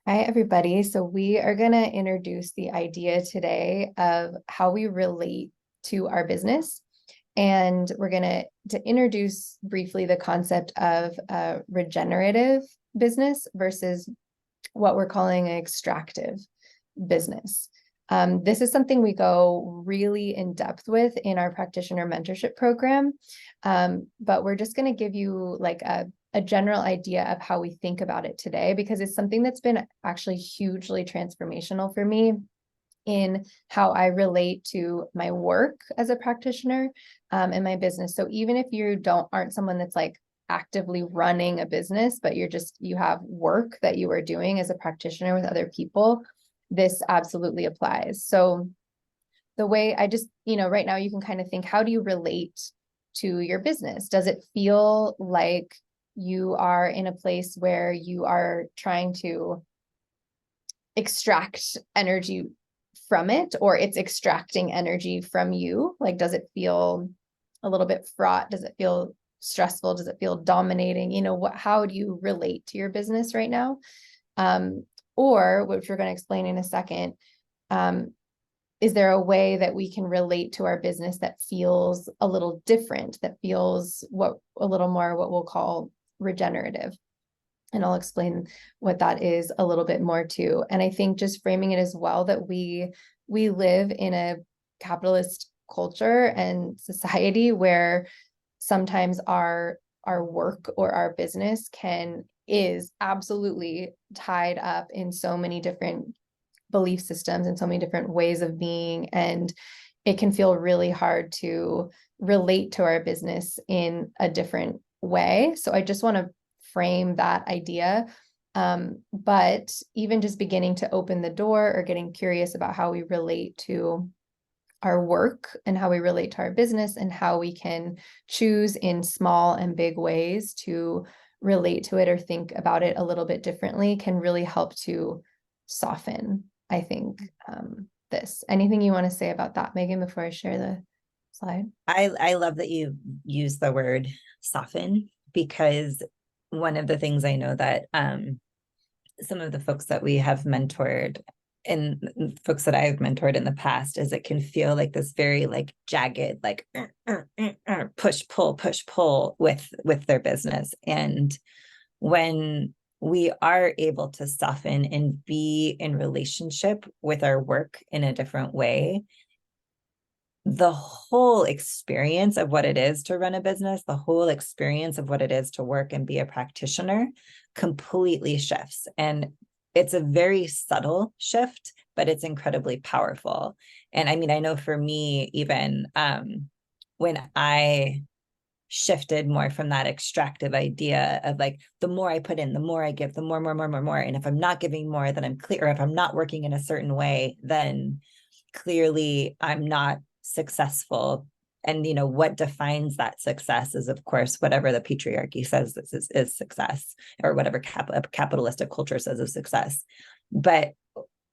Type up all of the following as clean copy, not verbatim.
Hi, everybody. So we are going to introduce the idea today of how we relate to our business. And we're going to introduce briefly the concept of a regenerative business versus what we're calling an extractive business. This is something we go really in depth with in our practitioner mentorship program. But we're just going to give you like a general idea of how we think about it today, because it's something that's been actually hugely transformational for me in how I relate to my work as a practitioner and my business. So even if you aren't someone that's like actively running a business, but you have work that you are doing as a practitioner with other people, this absolutely applies. So the way right now you can kind of think, how do you relate to your business? Does it feel like you are in a place where you are trying to extract energy from it, or it's extracting energy from you? Like, does it feel a little bit fraught? Does it feel stressful? Does it feel dominating? How do you relate to your business right now? Or, which we're going to explain in a second, is there a way that we can relate to our business that feels a little different, that feels a little more what we'll call regenerative? And I'll explain what that is a little bit more too. And I think just framing it as well, that we live in a capitalist culture and society where sometimes our work or our business is absolutely tied up in so many different belief systems and so many different ways of being. And it can feel really hard to relate to our business in a different way. So I just want to frame that idea. But even just beginning to open the door or getting curious about how we relate to our work and how we relate to our business and how we can choose in small and big ways to relate to it or think about it a little bit differently can really help to soften, I think, this. Anything you want to say about that, Megan, before I share the slide? I love that you use the word soften, because one of the things I know that some of the folks that we have mentored and folks that I've mentored in the past is it can feel like this very like jagged, like push pull with their business. And when we are able to soften and be in relationship with our work in a different way, the whole experience of what it is to run a business, the whole experience of what it is to work and be a practitioner completely shifts. And it's a very subtle shift, but it's incredibly powerful. And I mean, I know for me, even when I shifted more from that extractive idea of like, the more I put in, the more I give, the more. And if I'm not giving more, then I'm clear. Or if I'm not working in a certain way, then clearly I'm not successful. And what defines that success is, of course, whatever the patriarchy says this is success, or whatever capitalistic culture says is success. But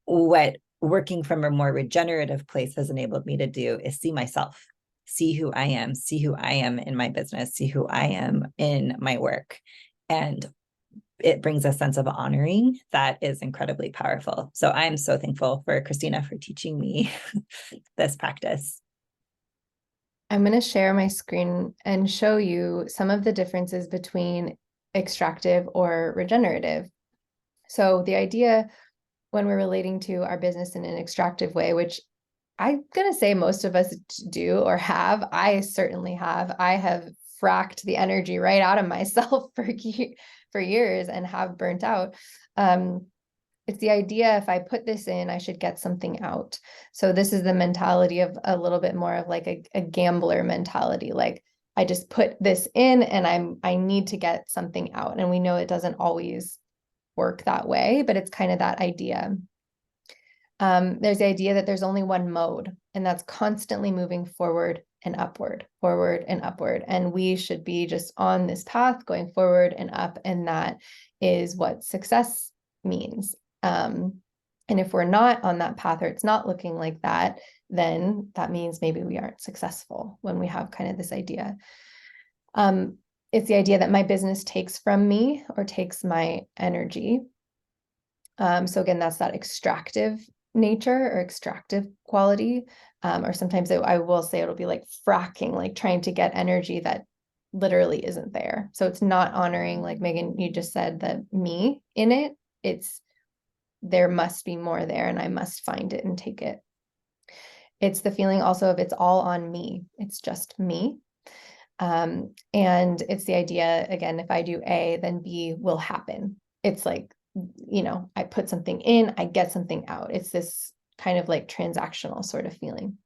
what working from a more regenerative place has enabled me to do is see myself, see who I am, see who I am in my business, see who I am in my work. And it brings a sense of honoring that is incredibly powerful. So I'm so thankful for Christina for teaching me this practice. I'm going to share my screen and show you some of the differences between extractive or regenerative. So the idea when we're relating to our business in an extractive way, which I'm going to say most of us do or have, I certainly have. I have fracked the energy right out of myself for years and have burnt out. It's the idea, if I put this in, I should get something out. So this is the mentality of a little bit more of like a gambler mentality. Like, I just put this in and I need to get something out. And we know it doesn't always work that way, but it's kind of that idea. There's the idea that there's only one mode, and that's constantly moving forward and upward, forward and upward. And we should be just on this path going forward and up. And that is what success means. And if we're not on that path, or it's not looking like that, then that means maybe we aren't successful when we have kind of this idea. It's the idea that my business takes from me or takes my energy. So again, that's that extractive nature or extractive quality. Or sometimes I will say it'll be like fracking, like trying to get energy that literally isn't there. So it's not honoring, like Megan, you just said, that me in it. It's there must be more there and I must find it and take it. It's the feeling also of it's all on me. It's just me. And it's the idea, again, if I do A, then B will happen. It's like, I put something in, I get something out. It's this kind of like transactional sort of feeling.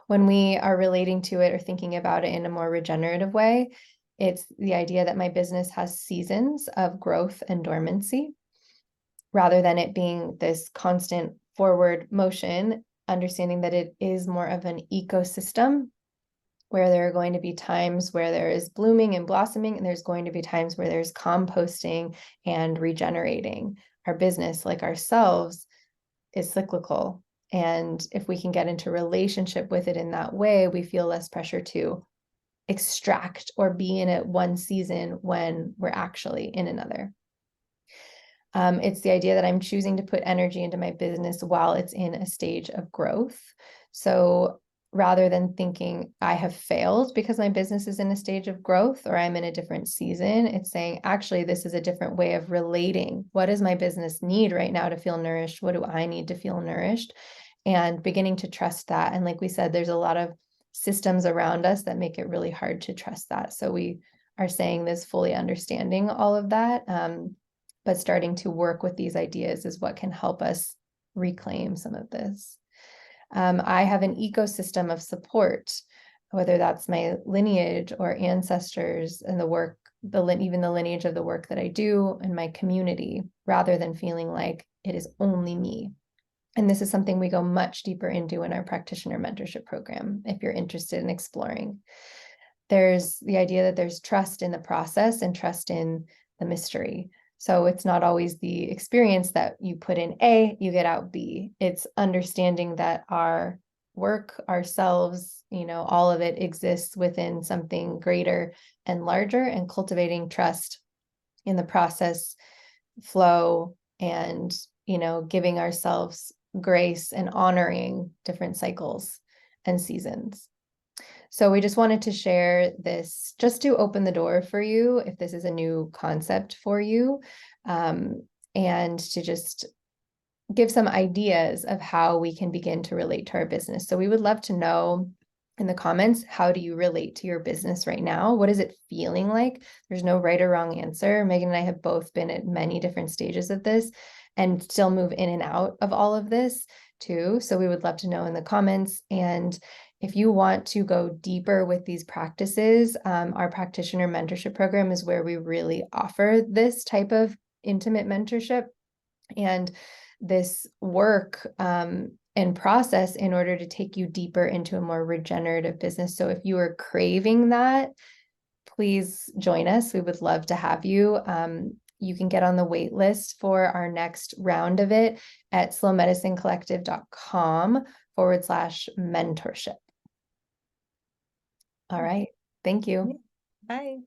When we are relating to it or thinking about it in a more regenerative way, it's the idea that my business has seasons of growth and dormancy, rather than it being this constant forward motion, understanding that it is more of an ecosystem where there are going to be times where there is blooming and blossoming, and there's going to be times where there's composting and regenerating. Our business, like ourselves, is cyclical. And if we can get into relationship with it in that way, we feel less pressure to extract or be in it one season when we're actually in another. It's the idea that I'm choosing to put energy into my business while it's in a stage of growth. So rather than thinking I have failed because my business is in a stage of growth or I'm in a different season, it's saying, actually, this is a different way of relating. What does my business need right now to feel nourished? What do I need to feel nourished? And beginning to trust that. And like we said, there's a lot of systems around us that make it really hard to trust that. So we are saying this fully understanding all of that. But starting to work with these ideas is what can help us reclaim some of this. I have an ecosystem of support, whether that's my lineage or ancestors and the work, even the lineage of the work that I do in my community, rather than feeling like it is only me. And this is something we go much deeper into in our practitioner mentorship program, if you're interested in exploring. There's the idea that there's trust in the process and trust in the mystery. So it's not always the experience that you put in A, you get out B. It's understanding that our work, ourselves, all of it exists within something greater and larger, and cultivating trust in the process, flow, and, giving ourselves grace and honoring different cycles and seasons. So we just wanted to share this just to open the door for you if this is a new concept for you, and to just give some ideas of how we can begin to relate to our business. So we would love to know in the comments, how do you relate to your business right now? What is it feeling like? There's no right or wrong answer. Megan and I have both been at many different stages of this and still move in and out of all of this too. So we would love to know in the comments. And if you want to go deeper with these practices, our practitioner mentorship program is where we really offer this type of intimate mentorship and this work and process in order to take you deeper into a more regenerative business. So if you are craving that, please join us. We would love to have you. You can get on the wait list for our next round of it at slowmedicinecollective.com/mentorship. All right. Thank you. Bye.